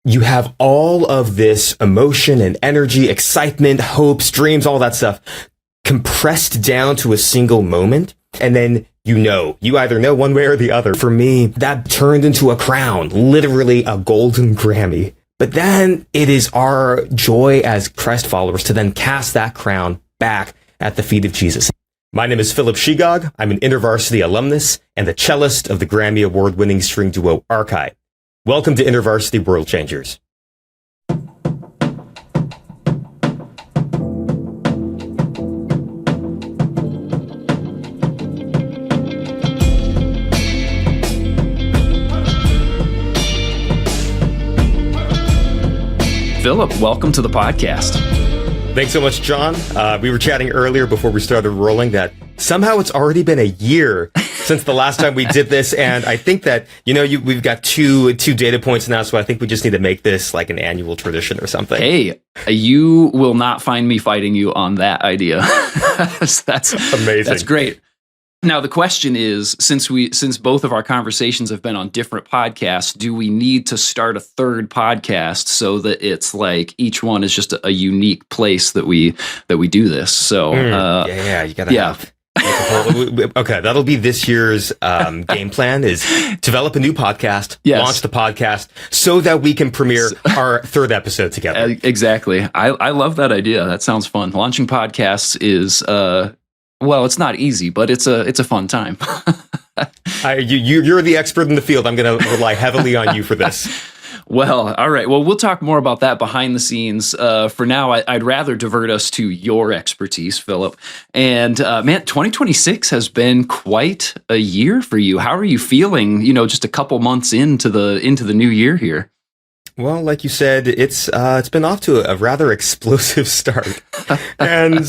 you have all of this emotion and energy, excitement, hopes, dreams, all that stuff compressed down to a single moment. And then you either know one way or the other. For me, that turned into a crown, literally a golden Grammy. But then it is our joy as Christ followers to then cast that crown back at the feet of Jesus. My name is Philip Sheegog. I'm an InterVarsity alumnus and the cellist of the Grammy Award-winning string duo Arkai. Welcome to InterVarsity World Changers. Philip, welcome to the podcast. Thanks so much, John. We were chatting earlier before we started rolling that somehow it's already been a year since the last time we did this. And I think that, we've got two data points now. So I think we just need to make this like an annual tradition or something. Hey, you will not find me fighting you on that idea. That's amazing. That's great. Now, the question is, since both of our conversations have been on different podcasts, do we need to start a third podcast so that it's like each one is just a unique place that we do this? So, you gotta have. Okay, that'll be this year's game plan: is develop a new podcast, launch the podcast, so that we can premiere our third episode together. Exactly. I love that idea. That sounds fun. Launching podcasts is well, it's not easy, but it's a fun time. You're the expert in the field. I'm going to rely heavily on you for this. Well, all right. Well, we'll talk more about that behind the scenes. For now, I'd rather divert us to your expertise, Philip. And man, 2026 has been quite a year for you. How are you feeling? Just a couple months into the new year here. Well, like you said, it's been off to a rather explosive start, and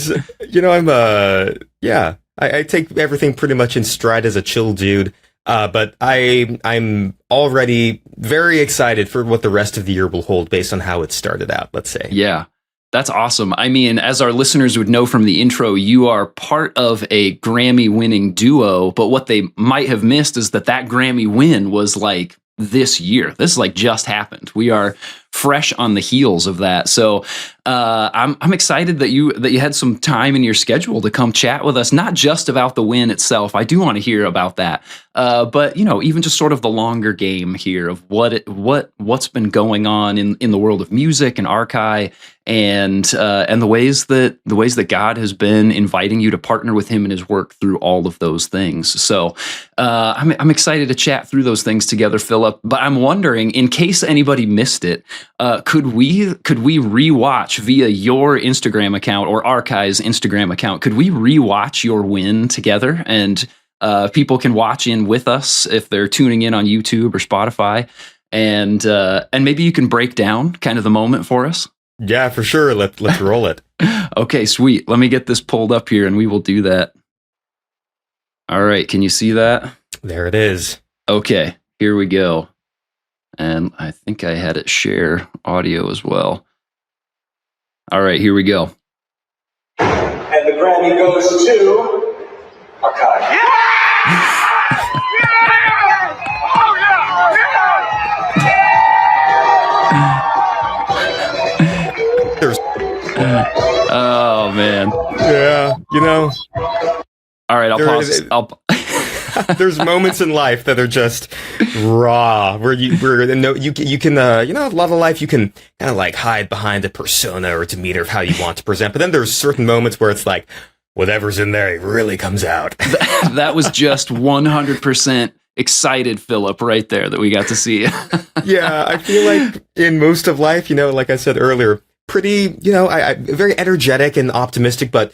I take everything pretty much in stride as a chill dude. But I'm already very excited for what the rest of the year will hold based on how it started out. Let's say, yeah. That's awesome. I mean, as our listeners would know from the intro, you are part of a Grammy-winning duo, but what they might have missed is that Grammy win was like this year. This is like just happened. We are fresh on the heels of that. So I'm excited that you had some time in your schedule to come chat with us, not just about the win itself. I do want to hear about that. But even just sort of the longer game here of what's been going on in the world of music and Arkai and the ways that God has been inviting you to partner with him in his work through all of those things. So I'm excited to chat through those things together, Philip. But I'm wondering, in case anybody missed it, could we rewatch via your Instagram account or Arkai's Instagram account? Could we rewatch your win together, and people can watch in with us if they're tuning in on YouTube or Spotify, and maybe you can break down kind of the moment for us? Yeah, for sure. Let's roll it. Okay, sweet. Let me get this pulled up here, and we will do that. All right, can you see that? There it is. Okay, here we go. And I think I had it share audio as well. All right, here we go. And the Grammy goes to Arkai. Yeah! Oh, yeah! Oh, man. Yeah, All right, I'll pause. There's moments in life that are just raw, where you can a lot of life you can kind of like hide behind a persona or demeanor of how you want to present, but then there's certain moments where it's like whatever's in there really comes out. That was just 100% excited Philip right there that we got to see. Yeah, I feel like in most of life, like I said earlier, pretty, I very energetic and optimistic, but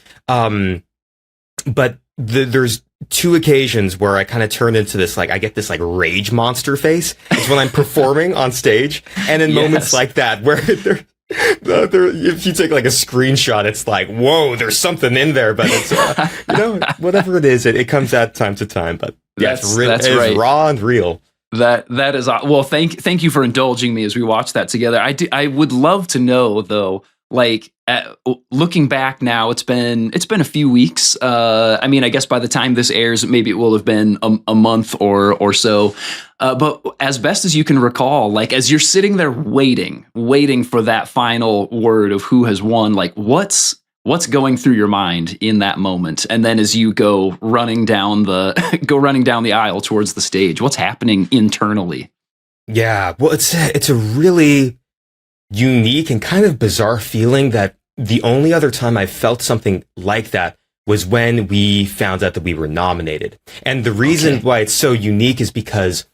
there's two occasions where I kind of turn into this, like, I get this like rage monster face. It's when I'm performing on stage, and in moments like that where if you take like a screenshot, it's like, whoa, there's something in there, but it's whatever it is, it comes out time to time. But yeah, it's right. Raw and real. That is well. Thank you for indulging me as we watch that together. I would love to know though like looking back now, it's been a few weeks. I mean, I guess by the time this airs, maybe it will have been a month or so. But as best as you can recall, like as you're sitting there waiting for that final word of who has won, like what's going through your mind in that moment? And then as you go running down the aisle towards the stage, what's happening internally? Yeah, well, it's a really unique and kind of bizarre feeling that the only other time I felt something like that was when we found out that we were nominated. And the reason why it's so unique is because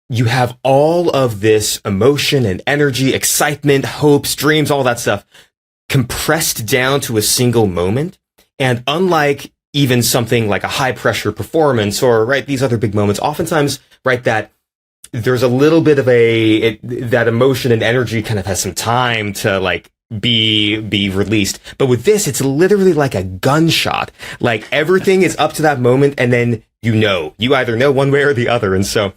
you have all of this emotion and energy, excitement, hopes, dreams, all that stuff compressed down to a single moment. And unlike even something like a high pressure performance or these other big moments, oftentimes, that there's a little bit of that emotion and energy kind of has some time to be released. But with this, it's literally like a gunshot. Like everything is up to that moment, and then you either know one way or the other. And so,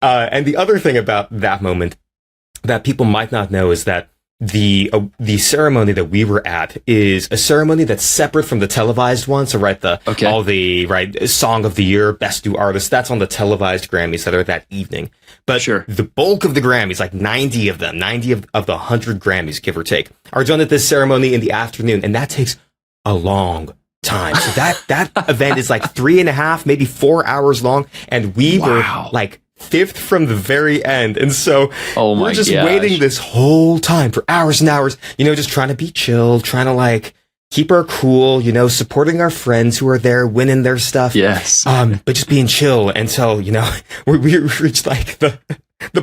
and the other thing about that moment that people might not know is that the ceremony that we were at is a ceremony that's separate from the televised one. So all the Song of the Year, Best New Artist, that's on the televised Grammys that are that evening. But the bulk of the Grammys, like 90 of them, 90 of the 100 Grammys, give or take, are done at this ceremony in the afternoon, and that takes a long time. So that event is like 3.5, maybe 4 hours long, and we were like fifth from the very end. And so we're just waiting this whole time for hours and hours, just trying to be chill, trying to keep our cool, supporting our friends who are there winning their stuff. Yes. But just being chill until, we reached the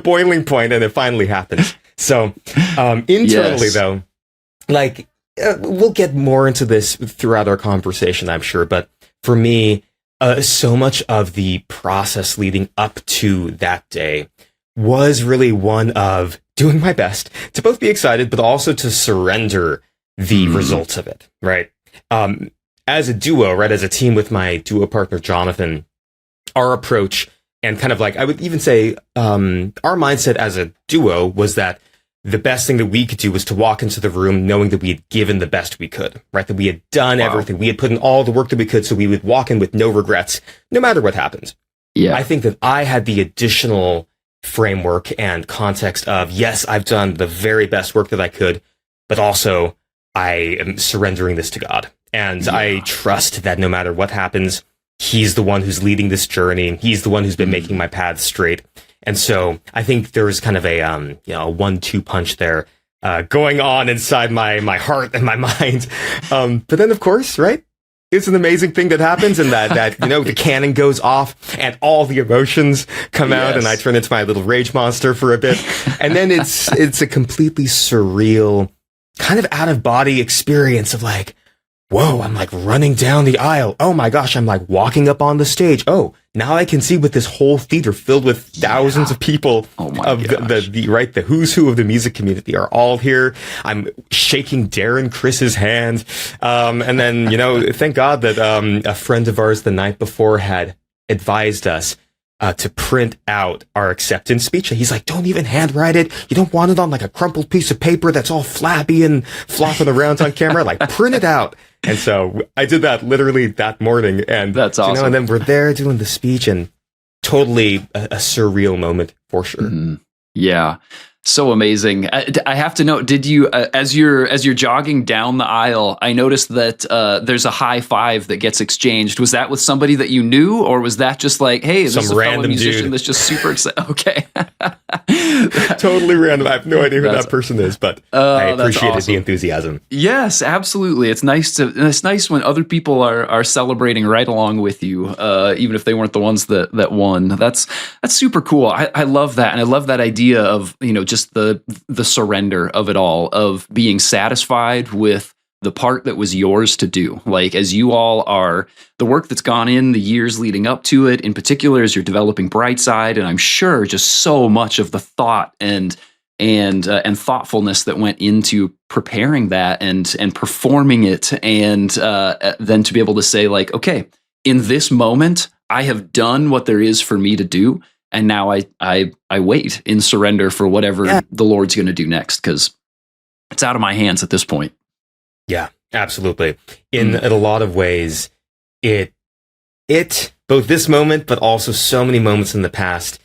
boiling point, and it finally happens. So, internally though, we'll get more into this throughout our conversation, I'm sure. But for me, so much of the process leading up to that day was really one of doing my best to both be excited, but also to surrender the results of it, right? As a duo, as a team with my duo partner, Jonathan, our approach and kind of I would even say, our mindset as a duo was that the best thing that we could do was to walk into the room knowing that we had given the best we could, right? That we had done everything. We had put in all the work that we could, so we would walk in with no regrets, no matter what happens. Yeah. I think that I had the additional framework and context of, yes, I've done the very best work that I could, but also I am surrendering this to God. And I trust that no matter what happens, He's the one who's leading this journey. He's the one who's been making my path straight. And so I think there was kind of a 1-2 punch there going on inside my heart and my mind. But then, of course, it's an amazing thing that happens, and that the cannon goes off and all the emotions come out, and I turn into my little rage monster for a bit. And then it's a completely surreal, kind of out of body experience of whoa, I'm running down the aisle. Oh my gosh, I'm walking up on the stage. Oh, now I can see with this whole theater filled with thousands of people of the who's who of the music community are all here. I'm shaking Darren Chris's hand. And then, thank God that a friend of ours the night before had advised us to print out our acceptance speech. He's like, don't even handwrite it. You don't want it on a crumpled piece of paper that's all flappy and flopping around on camera. Print it out. And so I did that literally that morning, and that's awesome. And then we're there doing the speech, and totally a surreal moment for sure. Yeah. So amazing. I have to know, did you, as you're jogging down the aisle, I noticed that there's a high five that gets exchanged. Was that with somebody that you knew, or was that just hey, this is a random musician dude that's just super excited? Okay. Totally random. I have no idea who that person is, but I appreciated the enthusiasm. Yes, absolutely. It's nice when other people are celebrating right along with you, even if they weren't the ones that won. That's super cool. I love that, and I love that idea of just the surrender of it all, of being satisfied with the part that was yours to do. As you all are, the work that's gone in the years leading up to it, in particular, as you're developing Brightside, and I'm sure just so much of the thought and thoughtfulness that went into preparing that and performing it, and then to be able to say okay, in this moment, I have done what there is for me to do. And now I wait in surrender for whatever the Lord's going to do next, because it's out of my hands at this point. Yeah, absolutely. In a lot of ways, it both this moment, but also so many moments in the past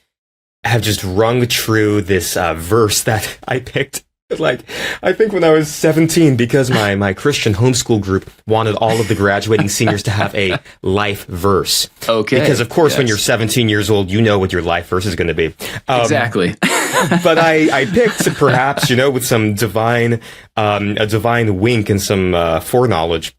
have just rung true this verse that I picked. Like, I think when I was 17, because my Christian homeschool group wanted all of the graduating seniors to have a life verse. Okay. Because, of course, when you're 17 years old, you know what your life verse is going to be. Exactly. But I picked, perhaps, with some a divine wink and some foreknowledge.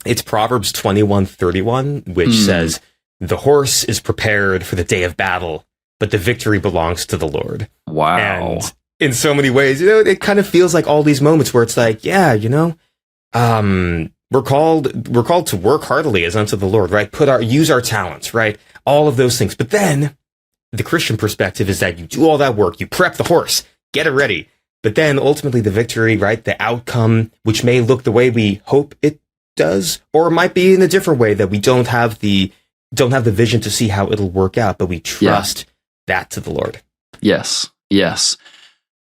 It's Proverbs 21:31, which says, "The horse is prepared for the day of battle, but the victory belongs to the Lord." Wow. And in so many ways, it kind of feels like all these moments where it's like, yeah, we're called to work heartily as unto the Lord, right? Use our talents, right? All of those things. But then the Christian perspective is that you do all that work, you prep the horse, get it ready. But then ultimately the victory, right? The outcome, which may look the way we hope it does, or it might be in a different way that we don't have the vision to see how it'll work out, but we trust that to the Lord. Yes. Yes.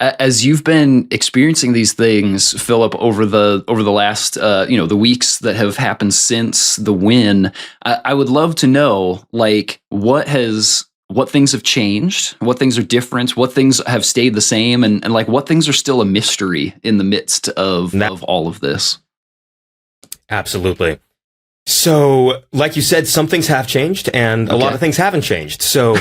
As you've been experiencing these things, Philip, over the last the weeks that have happened since the win, I would love to know, like, what things have changed, what things are different, what things have stayed the same, and like what things are still a mystery in the midst of all of this. Absolutely. So, like you said, some things have changed, and a lot of things haven't changed. So,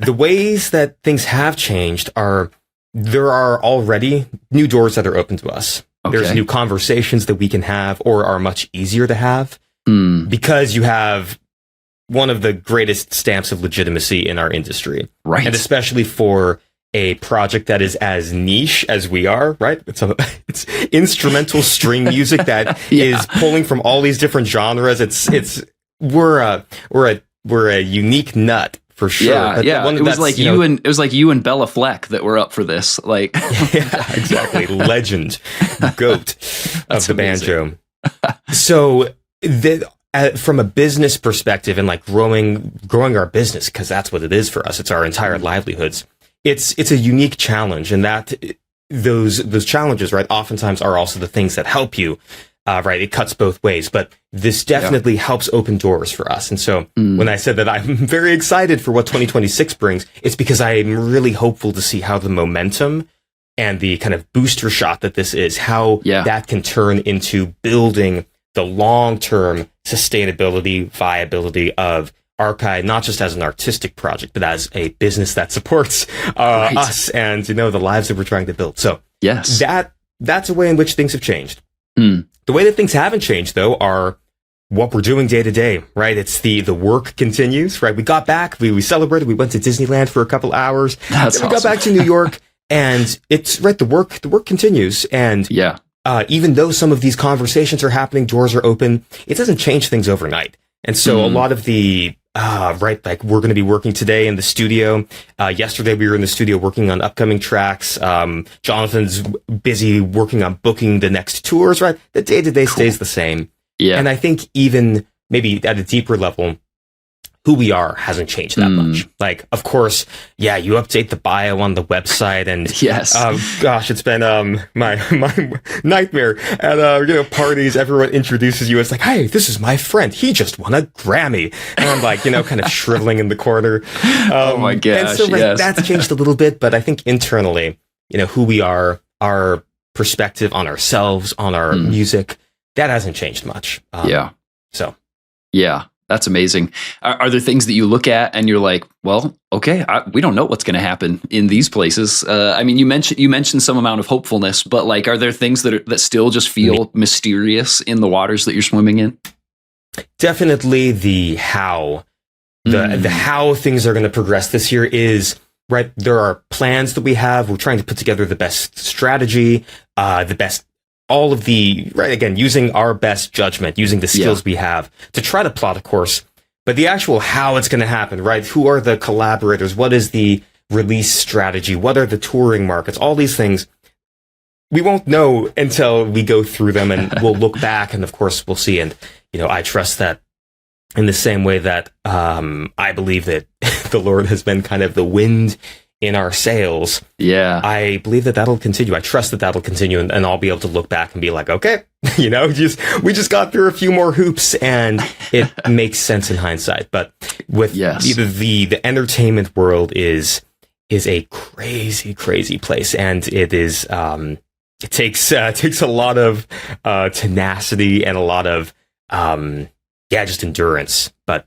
the ways that things have changed are, there are already new doors that are open to us. Okay. There's new conversations that we can have, or are much easier to have, because you have one of the greatest stamps of legitimacy in our industry. Right. And especially for a project that is as niche as we are, right? It's instrumental string music that is pulling from all these different genres. We're a unique nut. For sure. Yeah. It was like you and Bella Fleck that were up for this. Like, yeah, exactly. Legend, goat of the banjo. So, from a business perspective and like growing our business, because that's what it is for us. It's our entire livelihoods. It's a unique challenge, and that those challenges, right, oftentimes are also the things that help you. Right, it cuts both ways, but this definitely helps open doors for us. And so when I said that I'm very excited for what 2026 brings, it's because I'm really hopeful to see how the momentum and the kind of booster shot that this is, how that can turn into building the long-term sustainability, viability of Arkai, not just as an artistic project, but as a business that supports us and, the lives that we're trying to build. So that's a way in which things have changed. The way that things haven't changed, though, are what we're doing day to day, right? It's the work continues, right? We got back, we celebrated, we went to Disneyland for a couple hours. Then we got back to New York, and it's right. The work continues, and even though some of these conversations are happening, doors are open, it doesn't change things overnight. And so a lot of the like we're going to be working today in the studio. Yesterday we were in the studio working on upcoming tracks. Jonathan's busy working on booking the next tours, right? The day-to-day stays the same. Yeah. And I think even maybe at a deeper level, who we are hasn't changed that much. Like, of course, you update the bio on the website, and gosh, it's been my nightmare at parties. Everyone introduces you as like, "Hey, this is my friend. He just won a Grammy," and I'm like, kind of shriveling in the corner. Oh my gosh! And so that's changed a little bit, but I think internally, who we are, our perspective on ourselves, on our music, that hasn't changed much. That's amazing. Are there things that you look at and you're like, well, okay, we don't know what's going to happen in these places? I mean, you mentioned some amount of hopefulness, but like, are there things that still just feel mysterious in the waters that you're swimming in? Definitely the how. The how things are going to progress this year is, right, there are plans that we have. We're trying to put together the best strategy, all of the, right, again, using our best judgment, using the skills we have to try to plot a course. But the actual how it's going to happen, right? Who are the collaborators? What is the release strategy? What are the touring markets? All these things, we won't know until we go through them, and we'll look back, and of course we'll see. And, I trust that in the same way that I believe that the Lord has been kind of the wind in our sales, Yeah. I believe that that'll continue. I trust that that'll continue, and I'll be able to look back and be like, okay, we just got through a few more hoops, and it makes sense in hindsight. But with the entertainment world is a crazy, crazy place, and it is it takes a lot of tenacity and a lot of just endurance. But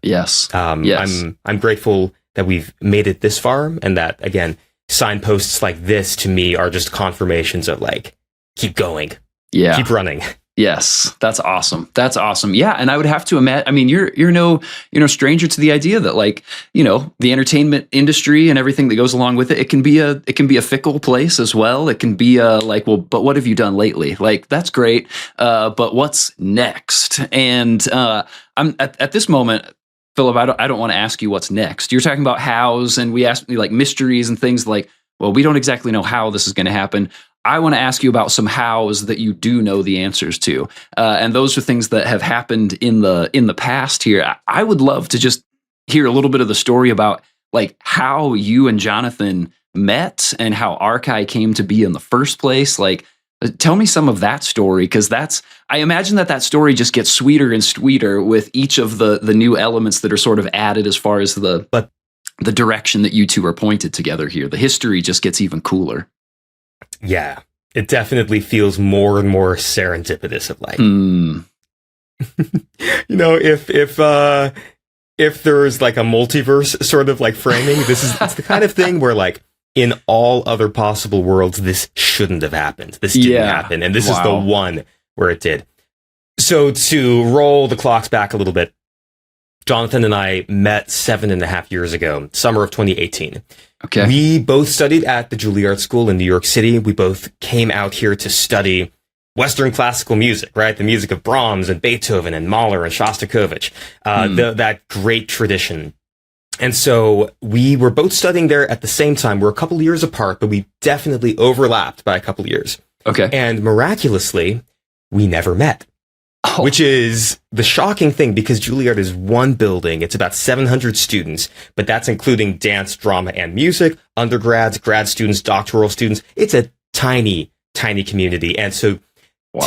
I'm grateful that we've made it this far, and that, again, signposts like this to me are just confirmations of like, keep going, keep running. Yes, that's awesome. That's awesome. Yeah, and I would have to imagine. I mean, you're no stranger to the idea that, like, the entertainment industry and everything that goes along with it. It can be a fickle place as well. It can be like, well, but what have you done lately? Like, that's great, but what's next? And I'm at this moment, Philip, I don't want to ask you what's next. You're talking about hows, and we asked me like mysteries and things like, well, we don't exactly know how this is going to happen. I want to ask you about some hows that you do know the answers to. And those are things that have happened in the past here. I would love to just hear a little bit of the story about like how you and Jonathan met and how Arkai came to be in the first place. Like, tell me some of that story, because I imagine that story just gets sweeter and sweeter with each of the new elements that are sort of added as far as the direction that you two are pointed together here. The history just gets even cooler. Yeah, it definitely feels more and more serendipitous of like, if there's like a multiverse sort of like framing, it's the kind of thing where like, in all other possible worlds, this shouldn't have happened. This didn't happen. And this is the one where it did. So to roll the clocks back a little bit, Jonathan and I met 7.5 years ago, summer of 2018. Okay. We both studied at the Juilliard School in New York City. We both came out here to study Western classical music, right? The music of Brahms and Beethoven and Mahler and Shostakovich, that great tradition. And so we were both studying there at the same time. We're a couple years apart, but we definitely overlapped by a couple years. Okay. And miraculously, we never met, which is the shocking thing, because Juilliard is one building. It's about 700 students, but that's including dance, drama, and music, undergrads, grad students, doctoral students. It's a tiny, tiny community. And so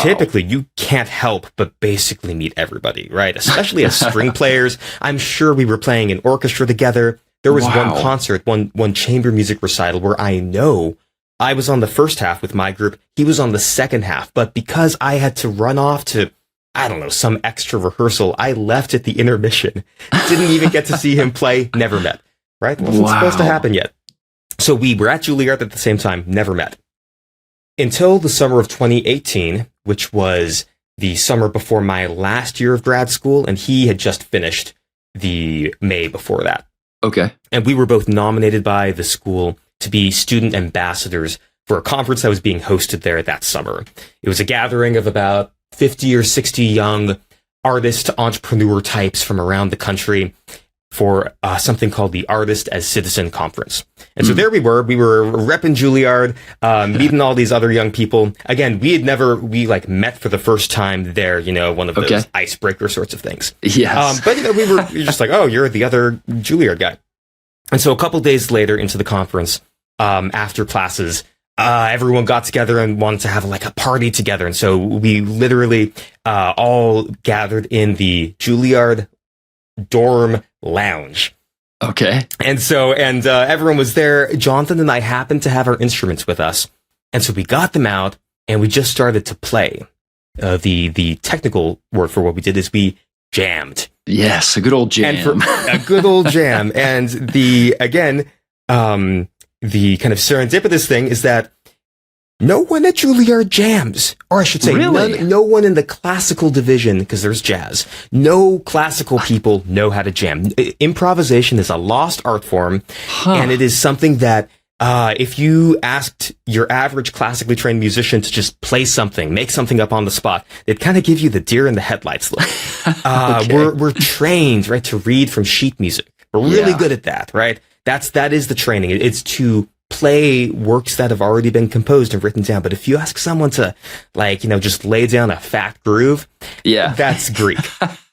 typically, you can't help but basically meet everybody, right? Especially as string players. I'm sure we were playing an orchestra together. There was one concert, one chamber music recital where I know I was on the first half with my group. He was on the second half. But because I had to run off to, I don't know, some extra rehearsal, I left at the intermission. Didn't even get to see him play. Never met, right? Wasn't supposed to happen yet. So we were at Juilliard at the same time, never met. Until the summer of 2018, which was the summer before my last year of grad school, and he had just finished the May before that. Okay. And we were both nominated by the school to be student ambassadors for a conference that was being hosted there that summer. It was a gathering of about 50 or 60 young artist entrepreneur types from around the country for something called the Artist as Citizen Conference. And so there we were repping Juilliard, meeting all these other young people. Again, we met for the first time there, one of those icebreaker sorts of things. Yes. But we were just like, oh, you're the other Juilliard guy. And so a couple days later into the conference, after classes, everyone got together and wanted to have like a party together. And so we literally all gathered in the Juilliard dorm lounge. Okay. And so, everyone was there. Jonathan and I happened to have our instruments with us. And so we got them out and we just started to play. The technical word for what we did is we jammed. Yes, a good old jam. And a good old jam. And the kind of serendipitous thing is that no one at Juilliard jams. Or I should say, really? no one in the classical division, because there's jazz. No classical people know how to jam. Improvisation is a lost art form, and it is something that if you asked your average classically trained musician to just play something, make something up on the spot, they'd kind of give you the deer in the headlights look. We're trained, right, to read from sheet music. We're really good at that, right? That is the training. It's to play works that have already been composed and written down. But if you ask someone to, just lay down a fat groove, that's Greek.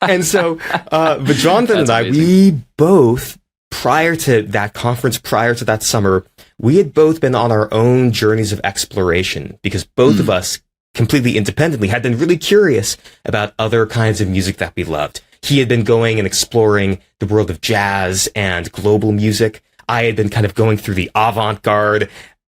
And so, but Jonathan and I, we both prior to that conference, prior to that summer, we had both been on our own journeys of exploration because both of us completely independently had been really curious about other kinds of music that we loved. He had been going and exploring the world of jazz and global music. I had been kind of going through the avant-garde,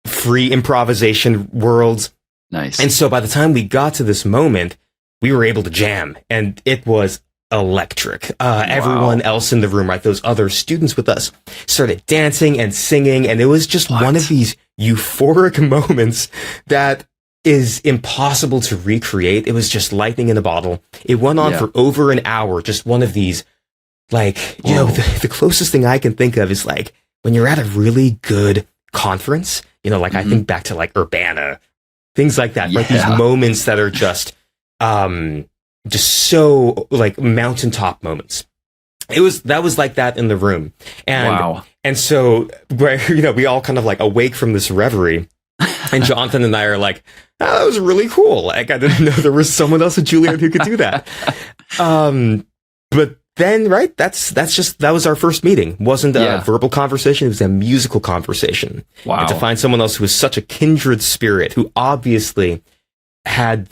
free improvisation worlds. Nice. And so by the time we got to this moment, we were able to jam, and it was electric. Everyone else in the room, right, those other students with us, started dancing and singing, and it was just one of these euphoric moments that is impossible to recreate. It was just lightning in a bottle. It went on for over an hour, just one of these, like, you know, the closest thing I can think of is like when you're at a really good conference, you know, like I think back to like Urbana, things like that, like these moments that are just so like mountaintop moments. That was like that in the room. And, and so, you know, we all kind of like awake from this reverie. And Jonathan and I are like, oh, that was really cool. Like, I didn't know there was someone else at Juilliard who could do that. But then, right, that was our first meeting. It wasn't a verbal conversation. It was a musical conversation. Wow. And to find someone else who was such a kindred spirit, who obviously had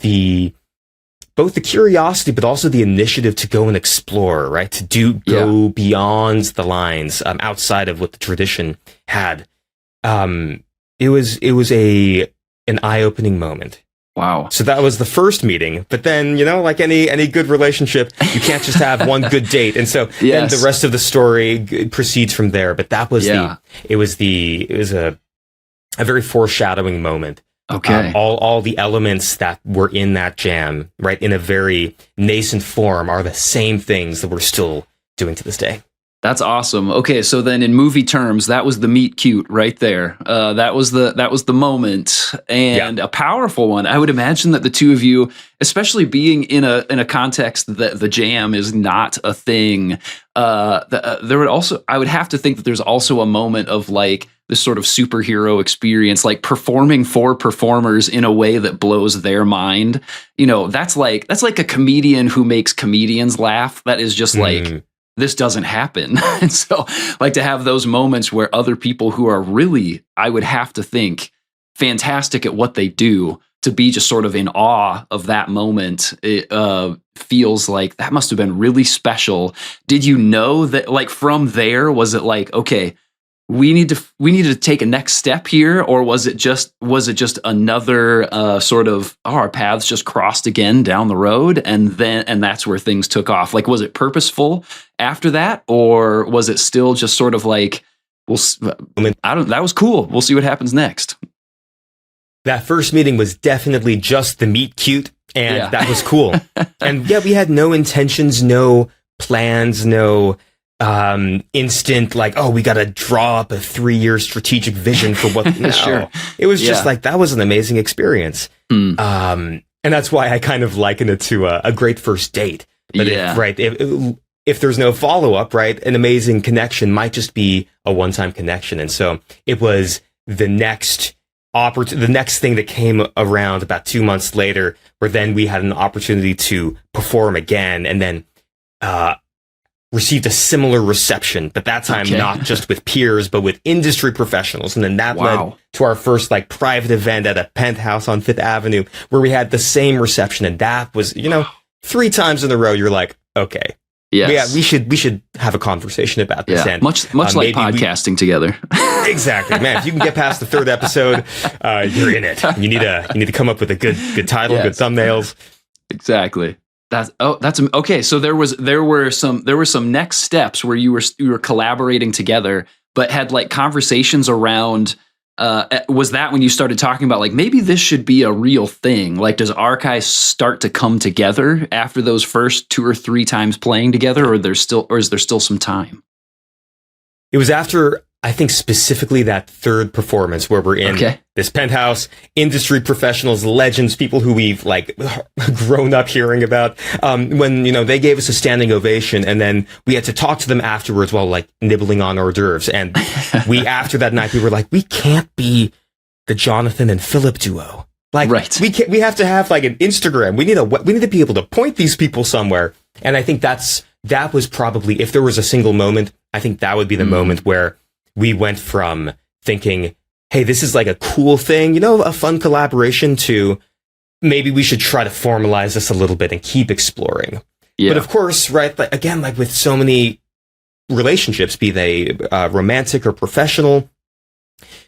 both the curiosity, but also the initiative to go and explore, right? To go beyond the lines, outside of what the tradition had. It was an eye-opening moment. Wow. So that was the first meeting, but then, you know, like any good relationship, you can't just have one good date. And so then the rest of the story proceeds from there. But that was it was a very foreshadowing moment. Okay. All the elements that were in that jam, right, in a very nascent form, are the same things that we're still doing to this day. That's awesome. Okay, so then in movie terms, that was the meet cute right there. That was the moment, and a powerful one. I would imagine that the two of you, especially being in a context that the jam is not a thing, there would also, I would have to think that there's also a moment of like this sort of superhero experience, like performing for performers in a way that blows their mind. You know, that's like a comedian who makes comedians laugh. That is just like, this doesn't happen. And so, like, to have those moments where other people who are really, I would have to think, fantastic at what they do, to be just sort of in awe of that moment, it feels like that must have been really special. Did you know that, like, from there, was it like, okay, we needed to take a next step here, or was it just another sort of, our paths just crossed again down the road, and that's where things took off? Like, was it purposeful after that, or was it still just sort of like, that was cool, we'll see what happens next? That first meeting was definitely just the meet cute, and that was cool. And we had no intentions, no plans, no instant like, oh, we got to draw up a 3-year strategic vision for what. No. Sure. It was just like, that was an amazing experience. And that's why I kind of liken it to a great first date. But if there's no follow up, right, an amazing connection might just be a one-time connection. And so it was the next thing that came around about 2 months later, where then we had an opportunity to perform again, and then received a similar reception, but that time not just with peers, but with industry professionals. And then that led to our first like private event at a penthouse on Fifth Avenue, where we had the same reception. And that was, 3 times in a row, you're like, okay, we should have a conversation about this. And much like podcasting together. Exactly, man. If you can get past the 3rd episode, you're in it. You need to come up with a good title, good thumbnails. Exactly. That's okay. So there were some next steps where you were collaborating together, but had like conversations around. Was that when you started talking about like, maybe this should be a real thing? Like, does Arkai start to come together after those first 2 or 3 times playing together, or is there still some time? It was after, I think, specifically that 3rd performance where we're in this penthouse, industry professionals, legends, people who we've like grown up hearing about. When, they gave us a standing ovation, and then we had to talk to them afterwards while like nibbling on hors d'oeuvres. And after that night, we were like, we can't be the Jonathan and Philip duo. Like, we have to have like an Instagram. We need to be able to point these people somewhere. And I think that was probably, if there was a single moment, I think that would be the moment where we went from thinking, hey, this is like a cool thing, you know, a fun collaboration, to maybe we should try to formalize this a little bit and keep exploring. Yeah. But of course, right, like, again, like with so many relationships, be they romantic or professional,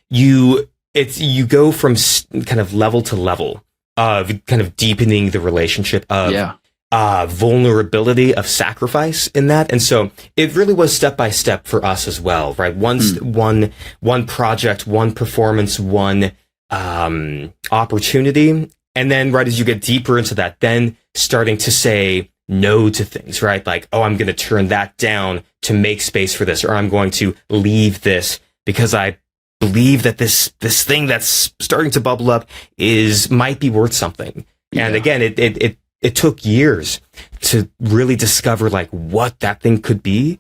you go from kind of level to level of kind of deepening the relationship, of vulnerability, of sacrifice in that. And so it really was step by step for us as well, right? One project, one performance, one opportunity. And then right as you get deeper into that, then starting to say no to things, right? Like, oh, I'm going to turn that down to make space for this, or I'm going to leave this because I believe that this thing that's starting to bubble up might be worth something. Yeah. And again, it took years to really discover like what that thing could be.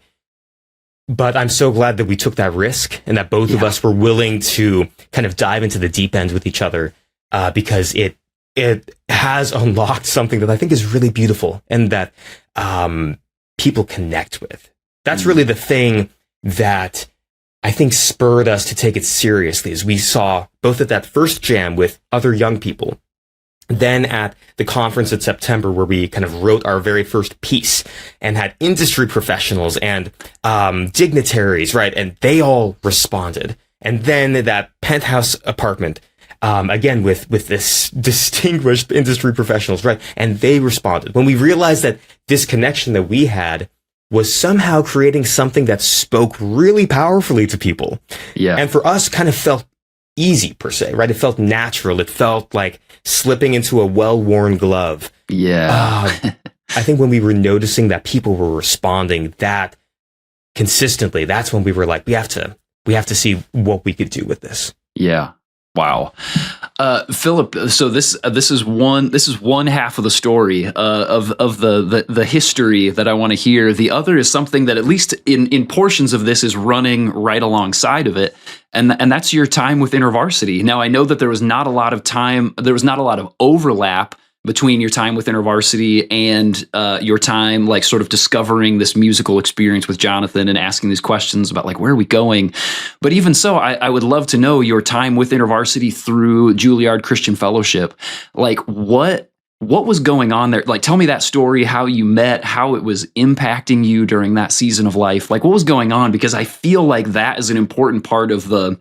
But I'm so glad that we took that risk and that both of us were willing to kind of dive into the deep end with each other, because it has unlocked something that I think is really beautiful and that people connect with. That's really the thing that I think spurred us to take it seriously, as we saw both at that first jam with other young people, then at the conference in September where we kind of wrote our very first piece and had industry professionals and dignitaries, right? And they all responded. And then that penthouse apartment, again, with this distinguished industry professionals, right? And they responded. When we realized that this connection that we had was somehow creating something that spoke really powerfully to people. Yeah. And for us, kind of felt easy, per se, right? It felt natural. It felt like slipping into a well-worn glove. Yeah. I think when we were noticing that people were responding that consistently, that's when we were like, we have to see what we could do with this. Yeah. Wow. Philip, so this is one half of the story of the history that I want to hear. The other is something that, at least in portions of this, is running right alongside of it, and that's your time with InterVarsity. Now, I know that there was not a lot of overlap between your time with InterVarsity and your time, like, sort of discovering this musical experience with Jonathan and asking these questions about, like, where are we going? But even so, I would love to know your time with InterVarsity through Juilliard Christian Fellowship. Like, what was going on there? Like, tell me that story, how you met, how it was impacting you during that season of life. Like, what was going on? Because I feel like that is an important part of the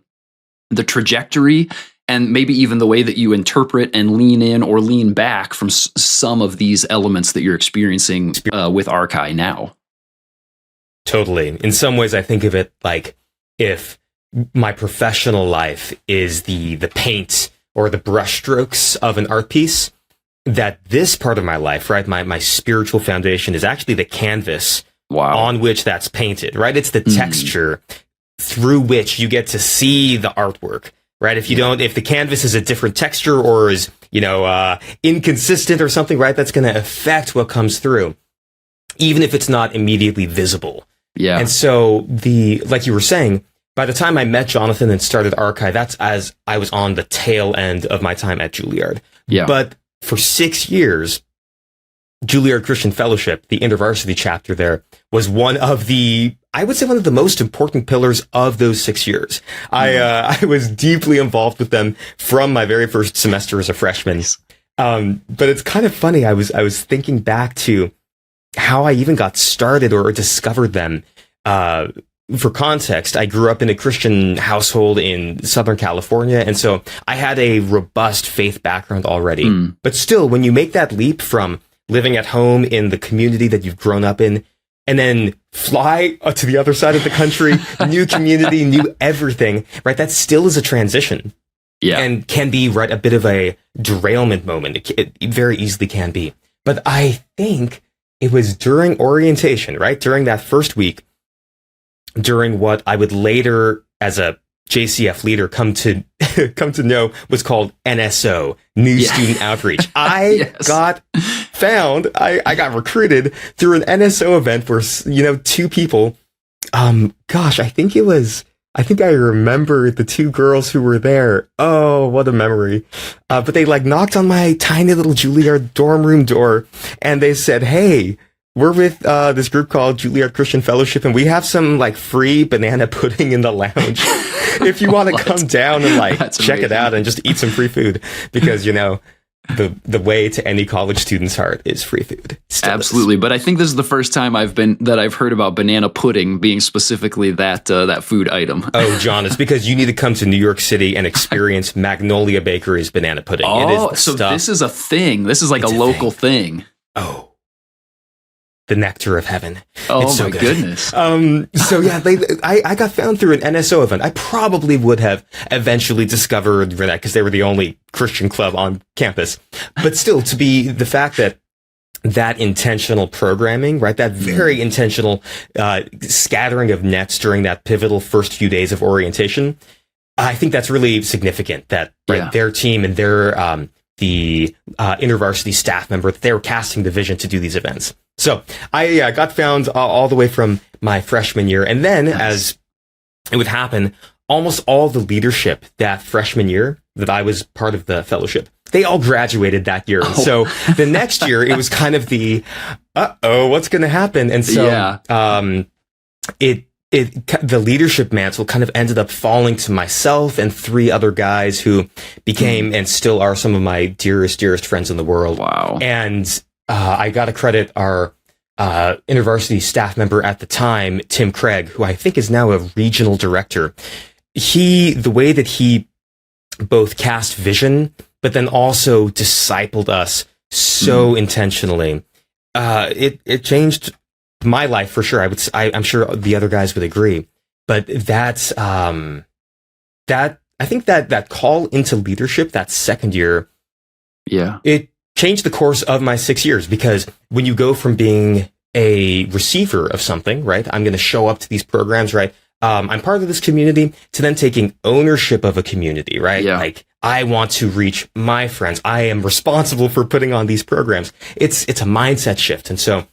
trajectory, and maybe even the way that you interpret and lean in or lean back from some of these elements that you're experiencing with Arkai now. Totally. In some ways, I think of it like if my professional life is the paint or the brushstrokes of an art piece, that this part of my life, right, my spiritual foundation, is actually the canvas on which that's painted, right? It's the texture through which you get to see the artwork. Right. If the canvas is a different texture or is, inconsistent or something, right, that's going to affect what comes through, even if it's not immediately visible. Yeah. And so like you were saying, by the time I met Jonathan and started Arkai, that's as I was on the tail end of my time at Juilliard. Yeah. But for 6 years, Juilliard Christian Fellowship, the InterVarsity chapter there, was one of the most important pillars of those 6 years. I was deeply involved with them from my very first semester as a freshman. But it's kind of funny. I was thinking back to how I even got started or discovered them. For context, I grew up in a Christian household in Southern California, and so I had a robust faith background already. But still, when you make that leap from living at home in the community that you've grown up in, and then fly to the other side of the country, new community, new everything, right? That still is a transition. Yeah. And can be, right, a bit of a derailment moment. It very easily can be. But I think it was during orientation, right? During that first week, during what I would later, as a JCF leader, come to know was called NSO, New Student Outreach. I got recruited through an NSO event where, two people, I think I remember the two girls who were there. Oh, what a memory. But they knocked on my tiny little Juilliard dorm room door and they said, hey, we're with this group called Juilliard Christian Fellowship, and we have some like free banana pudding in the lounge. If you want to come down and like check it out and just eat some free food, because the way to any college student's heart is free food. Still Absolutely, is. but I think this is the first time I've heard about banana pudding being specifically that food item. Oh, John, it's because you need to come to New York City and experience Magnolia Bakery's banana pudding. It is the so stuff. this is a thing. This is like It's a a local thing. Oh, the nectar of heaven. Oh, it's so my good. Goodness. So yeah, I got found through an NSO event. I probably would have eventually discovered that because they were the only Christian club on campus. But still, to be the fact that intentional programming, right? That very intentional scattering of nets during that pivotal first few days of orientation. I think that's really significant that their team and their the InterVarsity staff member, they were casting the vision to do these events. So I got found all the way from my freshman year. And then as it would happen, almost all the leadership that freshman year that I was part of the fellowship, they all graduated that year. And so the next year it was kind of the, what's going to happen? And so the leadership mantle kind of ended up falling to myself and 3 other guys who became and still are some of my dearest friends in the world. Wow. And I got to credit our InterVarsity staff member at the time, Tim Craig, who I think is now a regional director. The way that he both cast vision, but then also discipled us so intentionally, it changed my life for sure. I'm sure the other guys would agree. But that's I think that call into leadership that second year, it changed the course of my 6 years, because when you go from being a receiver of something, right? I'm going to show up to these programs, right? I'm part of this community, to then taking ownership of a community, right? Yeah. Like, I want to reach my friends. I am responsible for putting on these programs. It's a mindset shift. And so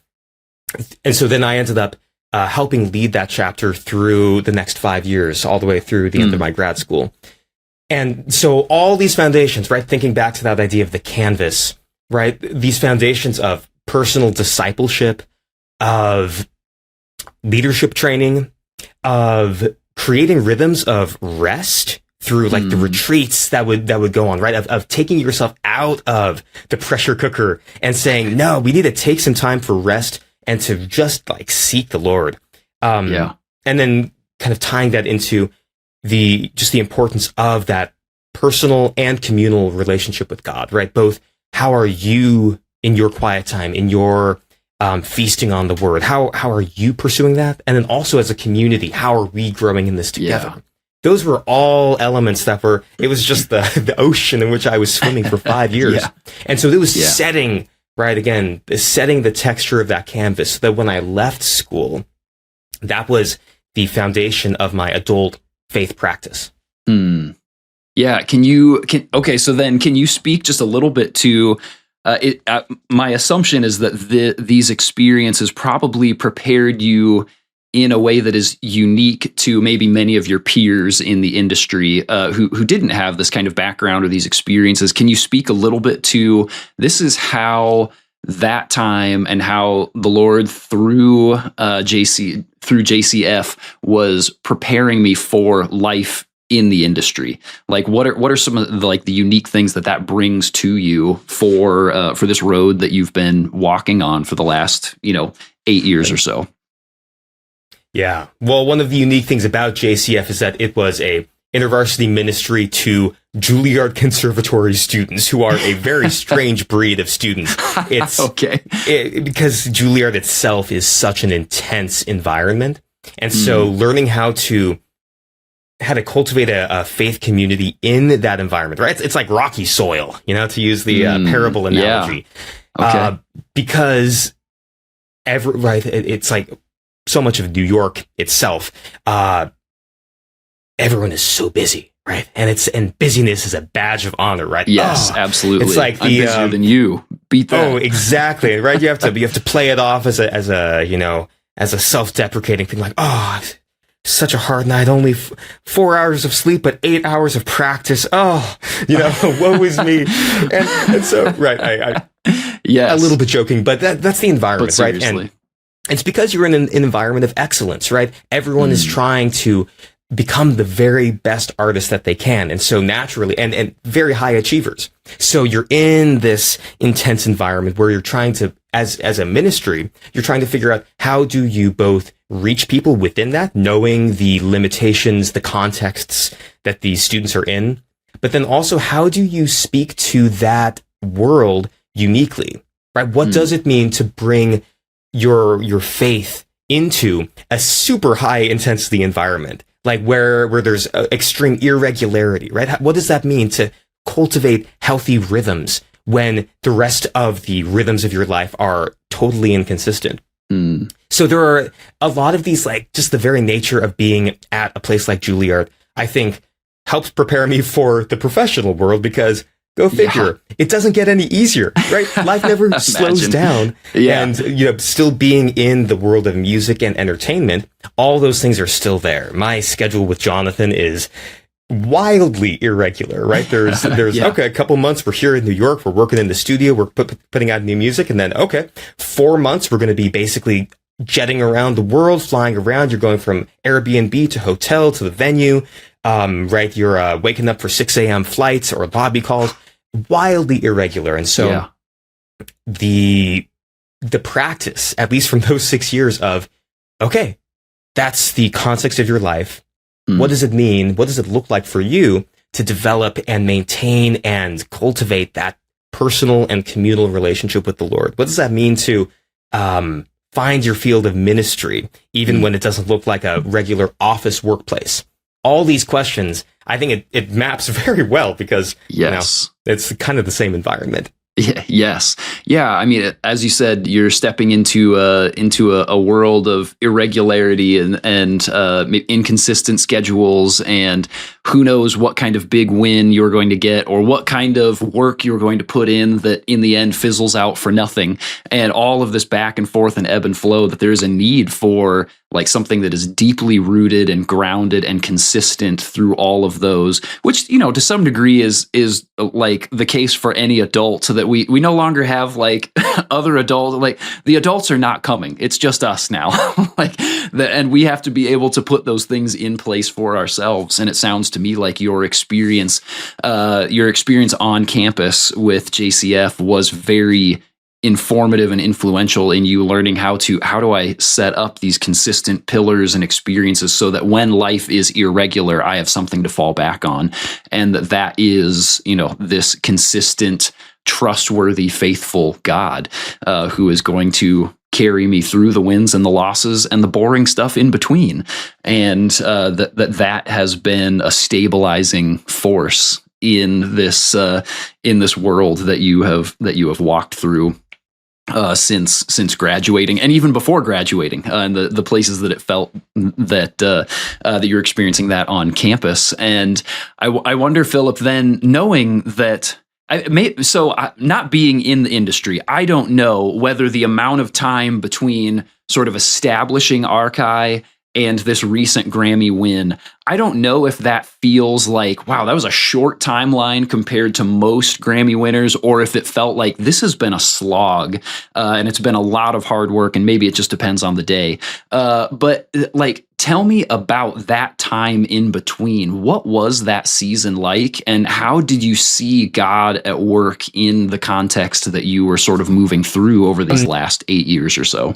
then I ended up helping lead that chapter through the next 5 years, all the way through the end of my grad school. And so all these foundations, right? Thinking back to that idea of the canvas, right? These foundations of personal discipleship, of leadership training, of creating rhythms of rest through like the retreats that would go on, right? Of taking yourself out of the pressure cooker and saying, no, we need to take some time for rest and to just like seek the Lord. And then kind of tying that into the importance of that personal and communal relationship with God, right? Both, how are you in your quiet time, in your feasting on the word? How are you pursuing that? And then also as a community, how are we growing in this together? Yeah. Those were all elements it was just the ocean in which I was swimming for 5 years. And so it was setting, right, again, setting the texture of that canvas so that when I left school, that was the foundation of my adult faith practice. Yeah. So then can you speak just a little bit to, my assumption is that these experiences probably prepared you in a way that is unique to maybe many of your peers in the industry who didn't have this kind of background or these experiences. Can you speak a little bit to, this is how that time and how the Lord through JCF was preparing me for life in the industry? Like, what are some of the unique things that brings to you for this road that you've been walking on for the last 8 years or so? Yeah. Well, one of the unique things about JCF is that it was a InterVarsity ministry to Juilliard Conservatory students, who are a very strange breed of students. It's because Juilliard itself is such an intense environment. And so learning how to cultivate a faith community in that environment, right? It's like rocky soil, to use the parable analogy. Because it's like so much of New York itself, everyone is so busy, right? And busyness is a badge of honor, right? Yes, absolutely. It's like I'm busier than you. Beat that. Oh, exactly, right? You have to play it off as a self-deprecating thing, like, such a hard night, only 4 hours of sleep, but 8 hours of practice. Woe is me. And so, right, a little bit joking, but that's the environment, right? And It's because you're in an environment of excellence, right? Everyone is trying to become the very best artist that they can. And so naturally, and very high achievers. So you're in this intense environment where you're trying to, as a ministry, you're trying to figure out how do you both reach people within that, knowing the limitations, the contexts that these students are in, but then also how do you speak to that world uniquely, right? What does it mean to bring your faith into a super high intensity environment, like where there's extreme irregularity, right? What does that mean to cultivate healthy rhythms when the rest of the rhythms of your life are totally inconsistent? So there are a lot of these, like, just the very nature of being at a place like Juilliard, I think helps prepare me for the professional world, because go figure, it doesn't get any easier, right? Life never slows down. And, still being in the world of music and entertainment, all those things are still there. My schedule with Jonathan is wildly irregular, right? There's okay, a couple months we're here in New York, we're working in the studio, we're putting out new music, and then 4 months we're going to be basically jetting around the world, flying around. You're going from Airbnb to hotel to the venue, right? You're waking up for 6 a.m. flights or lobby calls. Wildly irregular. And so the practice, at least from those 6 years of, okay, that's the context of your life. What does it mean? What does it look like for you to develop and maintain and cultivate that personal and communal relationship with the Lord? What does that mean to find your field of ministry, even when it doesn't look like a regular office workplace? All these questions, I think it maps very well, because it's kind of the same environment. Yeah. I mean, as you said, you're stepping into a world of irregularity and inconsistent schedules, and who knows what kind of big win you're going to get, or what kind of work you're going to put in that in the end fizzles out for nothing. And all of this back and forth and ebb and flow, that there's a need for like something that is deeply rooted and grounded and consistent through all of those, which, to some degree is like the case for any adult, so that we no longer have like other adults. Like, the adults are not coming. It's just us now. And we have to be able to put those things in place for ourselves. And it sounds to me like your experience on campus with JCF was very informative and influential in you learning how do I set up these consistent pillars and experiences, so that when life is irregular, I have something to fall back on. And that is, this consistent, trustworthy, faithful God, who is going to carry me through the wins and the losses and the boring stuff in between. And that has been a stabilizing force in this world that you have walked through since graduating, and even before graduating, and the places that it felt that you're experiencing that on campus. And I wonder, Philip, then, knowing that, not being in the industry, I don't know whether the amount of time between sort of establishing Arkai and this recent Grammy win, I don't know if that feels like, wow, that was a short timeline compared to most Grammy winners, or if it felt like this has been a slog, and it's been a lot of hard work, and maybe it just depends on the day. But tell me about that time in between. What was that season like, and how did you see God at work in the context that you were sort of moving through over these last 8 years or so?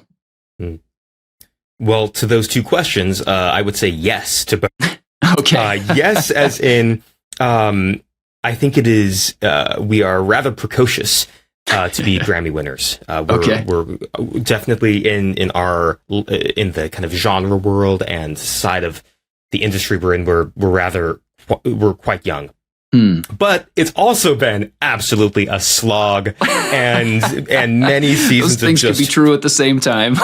Well, to those two questions, I would say yes to both. Okay. Yes, as in, I think it is, we are rather precocious to be Grammy winners. We're definitely in the kind of genre world and side of the industry we're in, we're quite young. But it's also been absolutely a slog, and many seasons. Those things of just, could be true at the same time.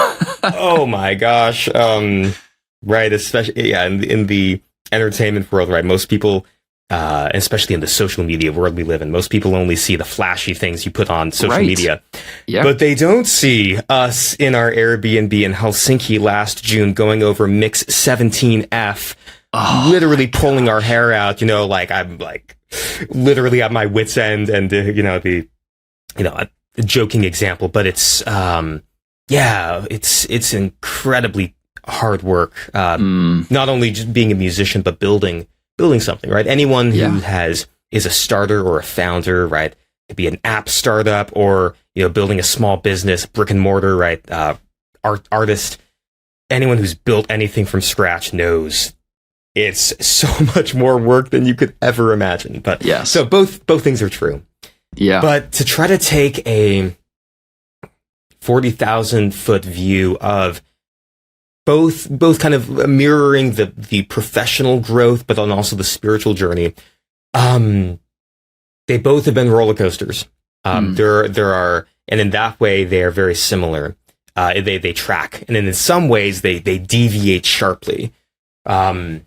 Oh my gosh! Right, especially in the entertainment world, right? Most people, especially in the social media world we live in, most people only see the flashy things you put on social media, but they don't see us in our Airbnb in Helsinki last June going over Mix 17F. Literally pulling our hair out, I'm literally at my wit's end, and a joking example, but it's yeah, it's incredibly hard work. Not only just being a musician, but building something, right? Anyone who is a starter or a founder, right? It could be an app startup or, building a small business, brick and mortar, right? Artist. Anyone who's built anything from scratch knows it's so much more work than you could ever imagine. But yes. So both things are true. Yeah. But to try to take a 40,000-foot view of both kind of mirroring the professional growth, but then also the spiritual journey. They both have been roller coasters. There are, and in that way, they are very similar. They track, and then in some ways they deviate sharply. I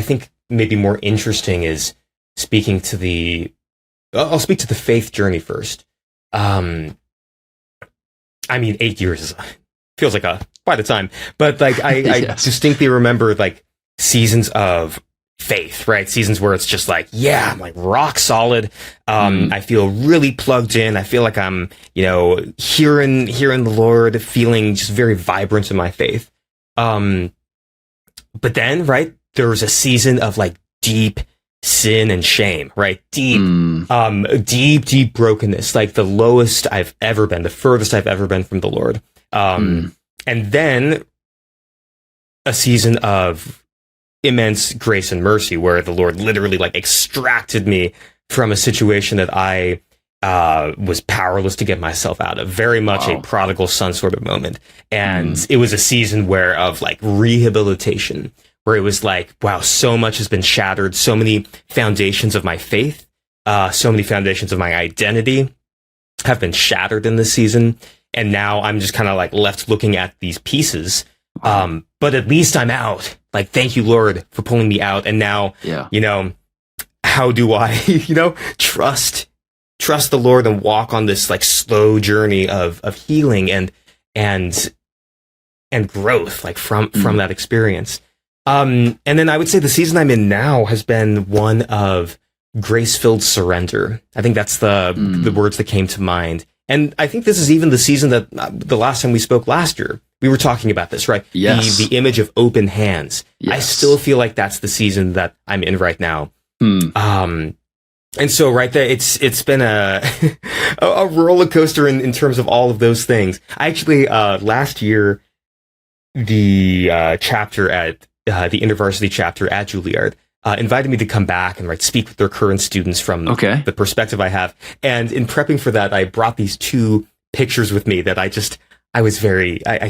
think maybe more interesting is speaking to I'll speak to the faith journey first. 8 years feels like quite a time, but I Yes. distinctly remember seasons of faith, right? Seasons where it's just I'm rock solid. I feel really plugged in. I feel like I'm, hearing the Lord, feeling just very vibrant in my faith. But then, right, there was a season of deep sin and shame, right? Deep brokenness, the lowest I've ever been, the furthest I've ever been from the Lord. And then a season of immense grace and mercy where the Lord literally extracted me from a situation that I was powerless to get myself out of. Very much a prodigal son sort of moment. And it was a season of rehabilitation, where it was wow, so much has been shattered. So many foundations of my faith, so many foundations of my identity have been shattered in this season. And now I'm just kind of left looking at these pieces. But at least I'm out. Thank you, Lord, for pulling me out. And now, how do I, trust the Lord and walk on this slow journey of healing and growth, from that experience. And then I would say the season I'm in now has been one of grace-filled surrender. I think that's the words that came to mind. And I think this is even the season that the last time we spoke last year, we were talking about this, right? Yes. The image of open hands. Yes. I still feel like that's the season that I'm in right now. And so right there, it's been a roller coaster in terms of all of those things. I actually, last year, the chapter at the InterVarsity chapter at Juilliard invited me to come back and speak with their current students from the perspective I have. And in prepping for that, I brought these two pictures with me that I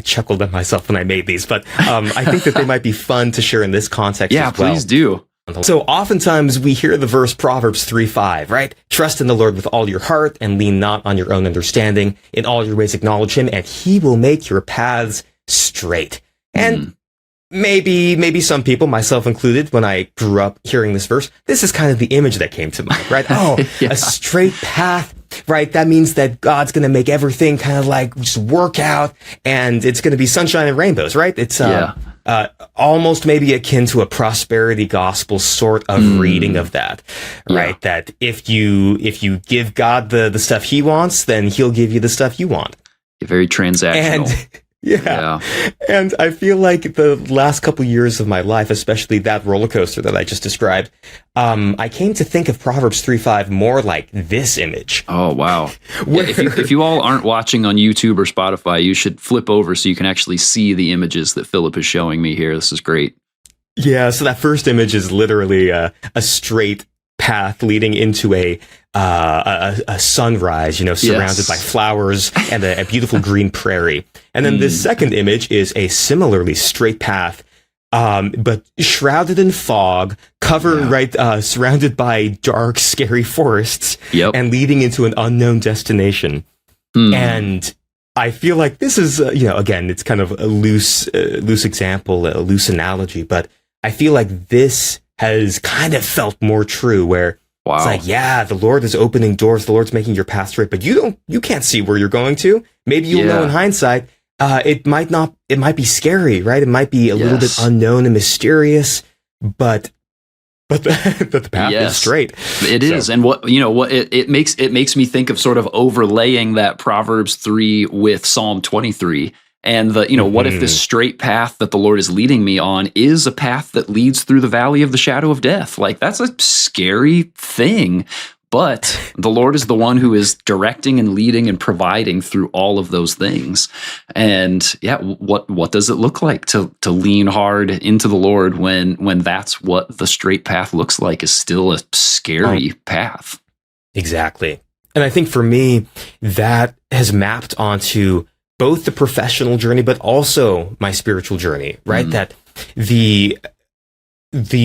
chuckled at myself when I made these, but I think that they might be fun to share in this context as well. Yeah, please do. So oftentimes we hear the verse Proverbs 3:5, right? Trust in the Lord with all your heart and lean not on your own understanding. In all your ways acknowledge him and he will make your paths straight. And maybe some people, myself included, when I grew up hearing this verse, this is kind of the image that came to mind, right? A straight path, right? That means that God's going to make everything kind of just work out and it's going to be sunshine and rainbows, right? It's almost maybe akin to a prosperity gospel sort of reading of that, right? That if you give God the stuff he wants, then he'll give you the stuff you want. Very transactional. And I feel like the last couple years of my life, especially that roller coaster that I just described, I came to think of Proverbs 3:5 more like this image. Oh, wow. If you all aren't watching on YouTube or Spotify, you should flip over so you can actually see the images that Philip is showing me here. This is great. Yeah, so that first image is literally a straight path leading into a sunrise, surrounded by flowers and a beautiful green prairie. And then the second image is a similarly straight path, but shrouded in fog, covered, surrounded by dark, scary forests, and leading into an unknown destination. And I feel like this is, again, it's kind of a loose example, a loose analogy, but I feel like this has kind of felt more true where it's the Lord is opening doors, the Lord's making your path straight, but you can't see where you're going to. Maybe you'll know in hindsight. It might be scary, right? It might be a little bit unknown and mysterious, but but the path is straight. It is. And it makes me think of sort of overlaying that Proverbs 3 with Psalm 23. And what if this straight path that the Lord is leading me on is a path that leads through the valley of the shadow of death? Like, that's a scary thing. But the Lord is the one who is directing and leading and providing through all of those things. And what does it look like to lean hard into the Lord when that's what the straight path looks like, is still a scary path? Exactly. And I think for me, that has mapped onto both the professional journey, but also my spiritual journey, right? That the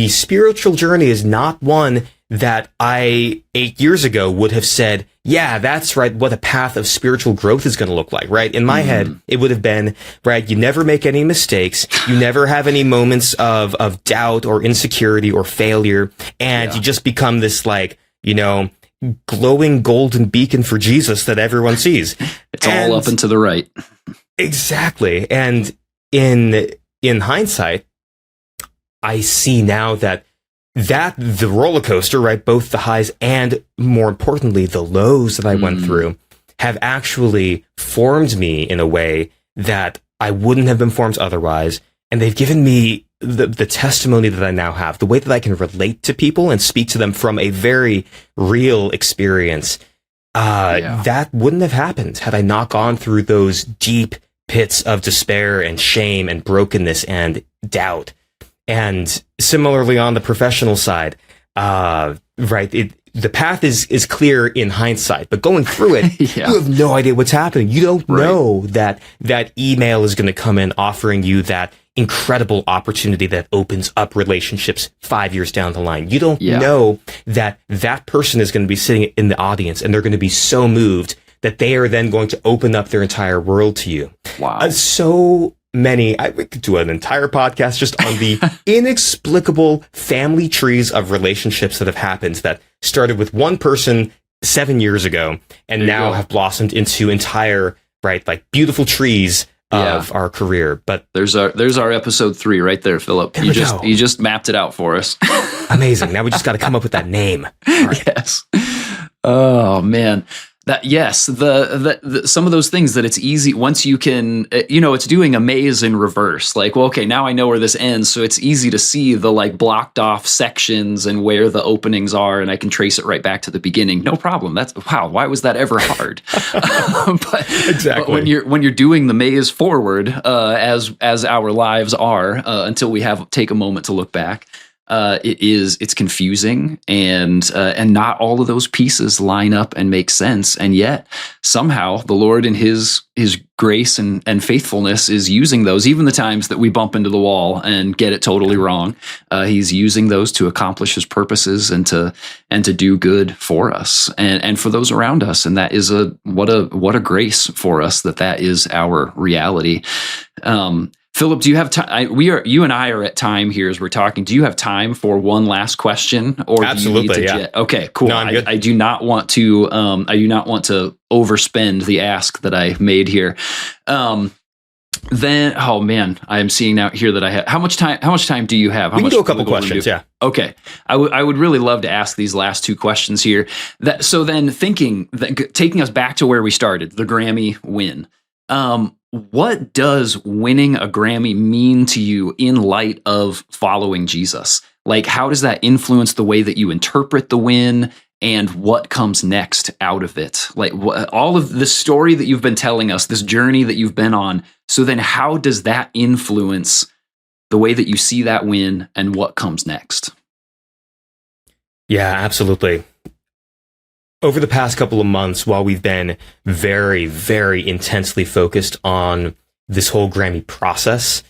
spiritual journey is not one that I 8 years ago would have said, yeah, that's right, what a path of spiritual growth is going to look like, right? In my head, it would have been, right, you never make any mistakes, you never have any moments of doubt or insecurity or failure, and you just become this, like, glowing golden beacon for Jesus that everyone sees. It's all up and to the right. Exactly. And in hindsight, I see now that the roller coaster, right, both the highs and, more importantly, the lows that I went through, have actually formed me in a way that I wouldn't have been formed otherwise. And they've given me the testimony that I now have, the way that I can relate to people and speak to them from a very real experience. That wouldn't have happened had I not gone through those deep pits of despair and shame and brokenness and doubt. And similarly on the professional side, right, the path is clear in hindsight, but going through it, you have no idea what's happening. You don't know that email is going to come in offering you that incredible opportunity that opens up relationships 5 years down the line. You don't know that person is going to be sitting in the audience and they're going to be so moved that they are then going to open up their entire world to you. Wow. We could do an entire podcast just on the inexplicable family trees of relationships that have happened that started with one person 7 years ago and now have blossomed into entire, right, like beautiful trees of our career. But there's our episode 3 right there, Philip. You just mapped it out for us. Amazing. Now we just got to come up with that name. Right. Yes. Oh man. The some of those things that it's easy once you can, it's doing a maze in reverse. Like, well, okay, now I know where this ends, so it's easy to see the like blocked off sections and where the openings are, and I can trace it right back to the beginning. No problem. Why was that ever hard? But when you're doing the maze forward, as our lives are, until we take a moment to look back. It's confusing and not all of those pieces line up and make sense. And yet somehow the Lord in his grace and faithfulness is using those, even the times that we bump into the wall and get it totally wrong. He's using those to accomplish his purposes and to do good for us and for those around us. And that is what a grace for us that is our reality. Philip, do you have time? You and I are at time here as we're talking. Do you have time for one last question, or absolutely? Do you need to okay, cool. No, I'm good. I do not want to. I do not want to overspend the ask that I made here. Then, oh man, I am seeing now here that I have. How much time do you have? We can do a couple questions. Yeah. Okay. I would really love to ask these last 2 questions here. So then, taking us back to where we started, the Grammy win. What does winning a Grammy mean to you in light of following Jesus? Like, how does that influence the way that you interpret the win and what comes next out of it? Like, all of the story that you've been telling us, this journey that you've been on. So then how does that influence the way that you see that win and what comes next? Yeah, absolutely. Over the past couple of months, while we've been very, very intensely focused on this whole Grammy process,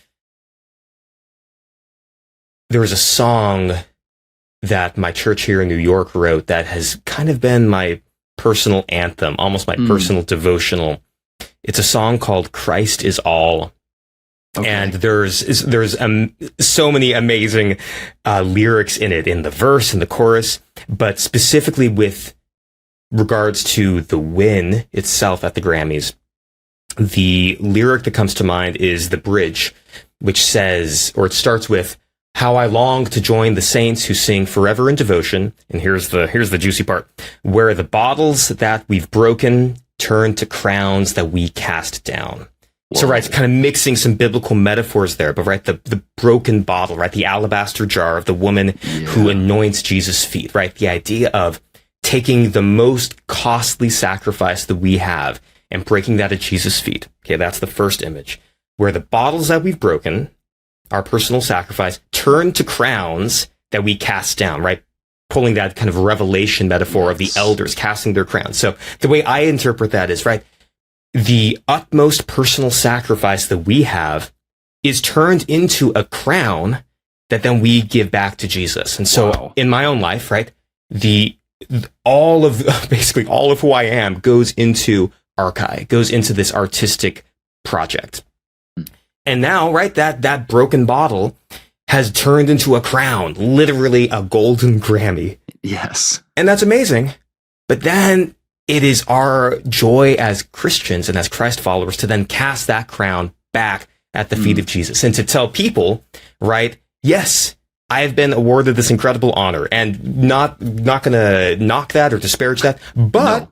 there was a song that my church here in New York wrote that has kind of been my personal anthem, almost my personal devotional. It's a song called Christ is All. Okay. And there's so many amazing lyrics in it, in the verse and the chorus, but specifically with regards to the win itself at the Grammys, the lyric that comes to mind is the bridge, which says, or it starts with, How I long to join the saints who sing forever in devotion. And here's the juicy part. Where the bottles that we've broken turn to crowns that we cast down. Whoa. So, right, it's kind of mixing some biblical metaphors there, but right, the broken bottle, right, the alabaster jar of the woman who anoints Jesus' feet, right? The idea of taking the most costly sacrifice that we have and breaking that at Jesus' feet. Okay, that's the first image. Where the bottles that we've broken, our personal sacrifice, turn to crowns that we cast down, right? Pulling that kind of revelation metaphor of the elders casting their crowns. So the way I interpret that is, right, the utmost personal sacrifice that we have is turned into a crown that then we give back to Jesus. And so in my own life, right, basically all of who I am goes into Arkai, goes into this artistic project. And now, right, that broken bottle has turned into a crown, literally a golden Grammy. Yes. And that's amazing. But then it is our joy as Christians and as Christ followers to then cast that crown back at the feet of Jesus and to tell people, right, yes, I have been awarded this incredible honor, and not going to knock that or disparage that, but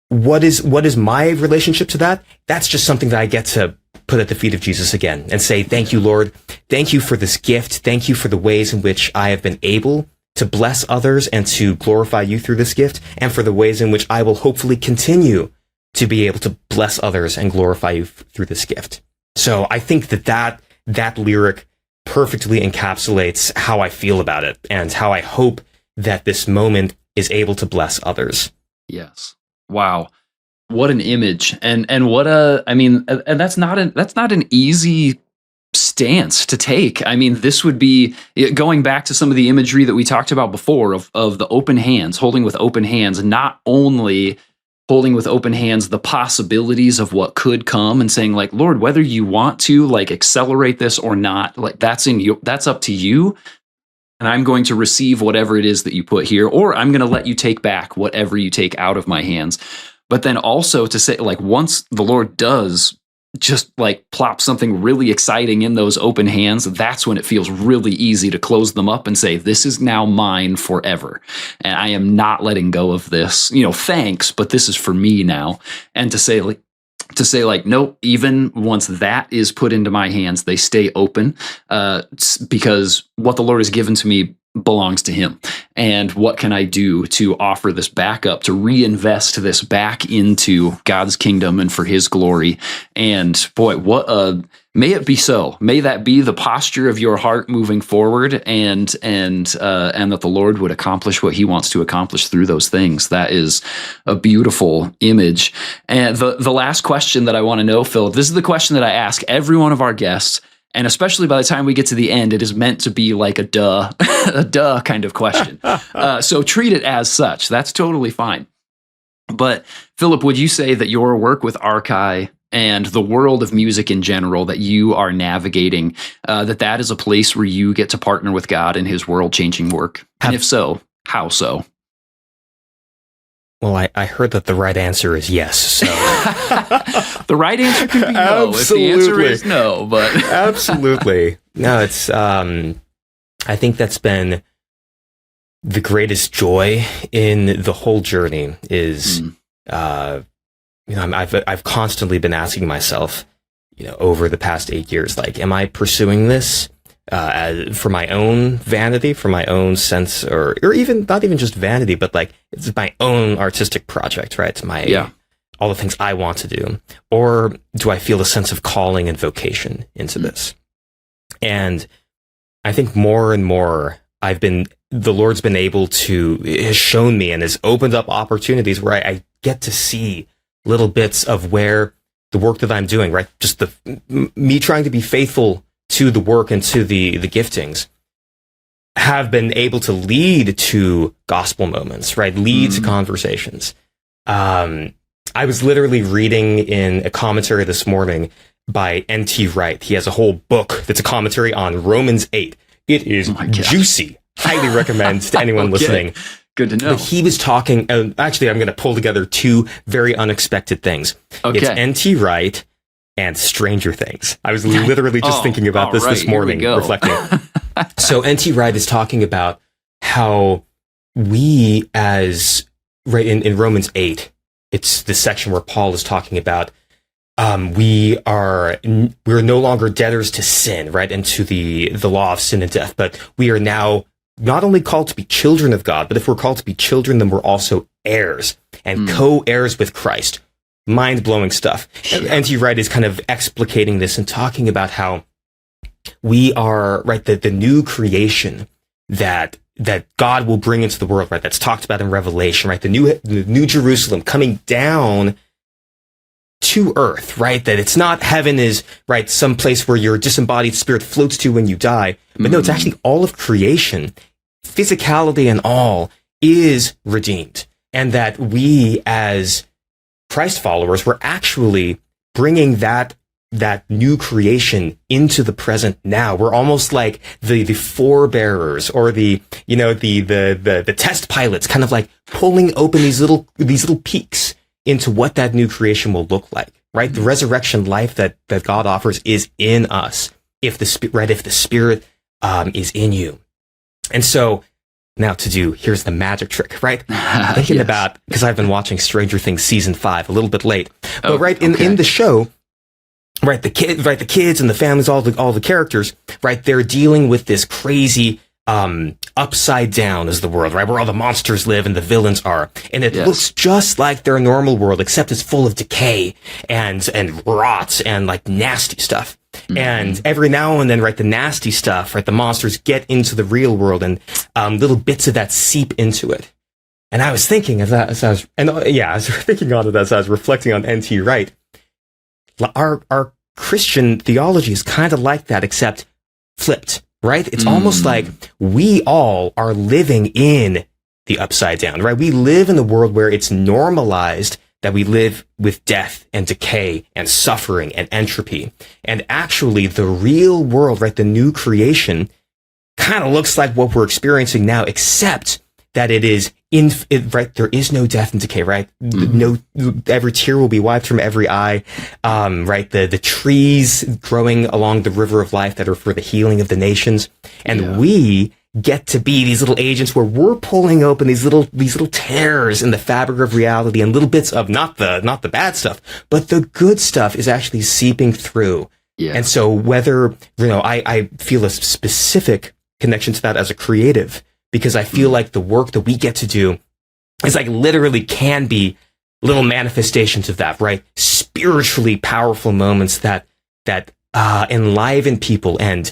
what is my relationship to that? That's just something that I get to put at the feet of Jesus again and say, thank you, Lord. Thank you for this gift. Thank you for the ways in which I have been able to bless others and to glorify you through this gift, and for the ways in which I will hopefully continue to be able to bless others and glorify you through this gift. So I think that lyric perfectly encapsulates how I feel about it and how I hope that this moment is able to bless others. Yes. Wow. What an image. And that's not an easy stance to take. I mean, this would be going back to some of the imagery that we talked about before of the open hands, holding with open hands, not only holding with open hands the possibilities of what could come and saying, like, Lord, whether you want to like accelerate this or not, like that's up to you. And I'm going to receive whatever it is that you put here, or I'm going to let you take back whatever you take out of my hands. But then also to say, like, once the Lord does just like plop something really exciting in those open hands, that's when it feels really easy to close them up and say, this is now mine forever. And I am not letting go of this, thanks, but this is for me now. And to say like, nope, even once that is put into my hands, they stay open, because what the Lord has given to me belongs to him. And what can I do to offer this back up, to reinvest this back into God's kingdom and for his glory? And boy, may it be so. May that be the posture of your heart moving forward, and that the Lord would accomplish what he wants to accomplish through those things. That is a beautiful image. And the last question that I want to know, Philip, this is the question that I ask every one of our guests. And especially by the time we get to the end, it is meant to be like a duh kind of question. So treat it as such. That's totally fine. But Philip, would you say that your work with Arkai and the world of music in general that you are navigating, that is a place where you get to partner with God in his world-changing work? And if so, how so? Well, I heard that the right answer is yes. So the right answer can be no. If the answer is no, but absolutely. No, it's I think that's been the greatest joy in the whole journey is I've constantly been asking myself, over the past 8 years, like, am I pursuing this for my own vanity, for my own sense, or even not even just vanity, but like it's my own artistic project, right? It's all the things I want to do, or do I feel a sense of calling and vocation into this? And I think more and more the Lord's been able to, has shown me and has opened up opportunities where I get to see little bits of where the work that I'm doing, right? Just me trying to be faithful to the work and to the giftings have been able to lead to gospel moments, right? Lead to conversations. I was literally reading in a commentary this morning by N.T. Wright. He has a whole book that's a commentary on Romans 8. It is juicy. Highly recommend to anyone listening. Good to know. But he was talking, actually, I'm going to pull together two very unexpected things. Okay. It's N.T. Wright and Stranger Things. I was literally just thinking about this morning, reflecting. So N.T. Wright is talking about how we as, right, in Romans 8, it's the section where Paul is talking about we're no longer debtors to sin, right, and to the law of sin and death, but we are now not only called to be children of God, but if we're called to be children, then we're also heirs and co-heirs with Christ. Mind-blowing stuff. Yeah. N.T. Wright is kind of explicating this and talking about how we are, right, the new creation that God will bring into the world, right, that's talked about in Revelation, right, the new Jerusalem coming down to earth, right, that it's not heaven is, right, some place where your disembodied spirit floats to when you die, but no, it's actually all of creation, physicality and all, is redeemed, and that we as Christ followers, we're actually bringing that new creation into the present now. We're almost like the forebearers or the test pilots, kind of like pulling open these little peeks into what that new creation will look like, right? The resurrection life that God offers is in us if the Spirit is in you. And so now here's the magic trick, right? Thinking about, because I've been watching Stranger Things season 5 a little bit late, but in the show, right, the kids and the families, all the characters, right, they're dealing with this crazy upside down is the world, right, where all the monsters live and the villains are, and it looks just like their normal world, except it's full of decay and rot and like nasty stuff. And every now and then, right, the nasty stuff, right, the monsters get into the real world, and little bits of that seep into it. And I was thinking as I was thinking on it as I was reflecting on N.T. Wright. Our Christian theology is kind of like that, except flipped, right? It's almost like we all are living in the upside down, right? We live in a world where it's normalized that we live with death and decay and suffering and entropy. And actually, the real world, right, the new creation, kind of looks like what we're experiencing now, except that it is right. There is no death and decay, right? No, every tear will be wiped from every eye, right? The trees growing along the river of life that are for the healing of the nations, and we get to be these little agents where we're pulling open these little tears in the fabric of reality, and little bits of not the bad stuff, but the good stuff is actually seeping through. Yeah. And so whether, I feel a specific connection to that as a creative, because I feel like the work that we get to do is like literally can be little manifestations of that, right? Spiritually powerful moments that enliven people and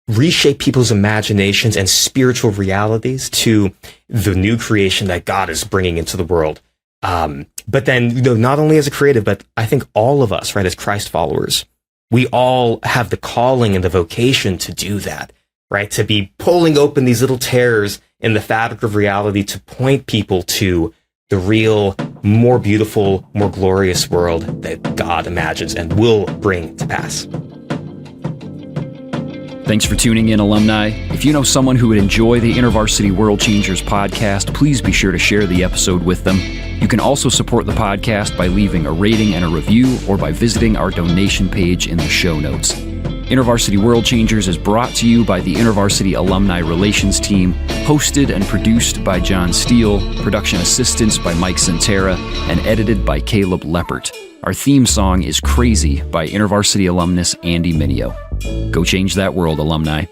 reshape people's imaginations and spiritual realities to the new creation that God is bringing into the world. But then, not only as a creative, but I think all of us, right, as Christ followers, we all have the calling and the vocation to do that, right? To be pulling open these little tears in the fabric of reality to point people to the real, more beautiful, more glorious world that God imagines and will bring to pass. Thanks for tuning in, alumni. If you know someone who would enjoy the InterVarsity World Changers podcast, please be sure to share the episode with them. You can also support the podcast by leaving a rating and a review, or by visiting our donation page in the show notes. InterVarsity World Changers is brought to you by the InterVarsity Alumni Relations Team, hosted and produced by John Steele, production assistance by Mike Santera, and edited by Caleb Leppert. Our theme song is Crazy by InterVarsity alumnus Andy Mineo. Go change that world, alumni.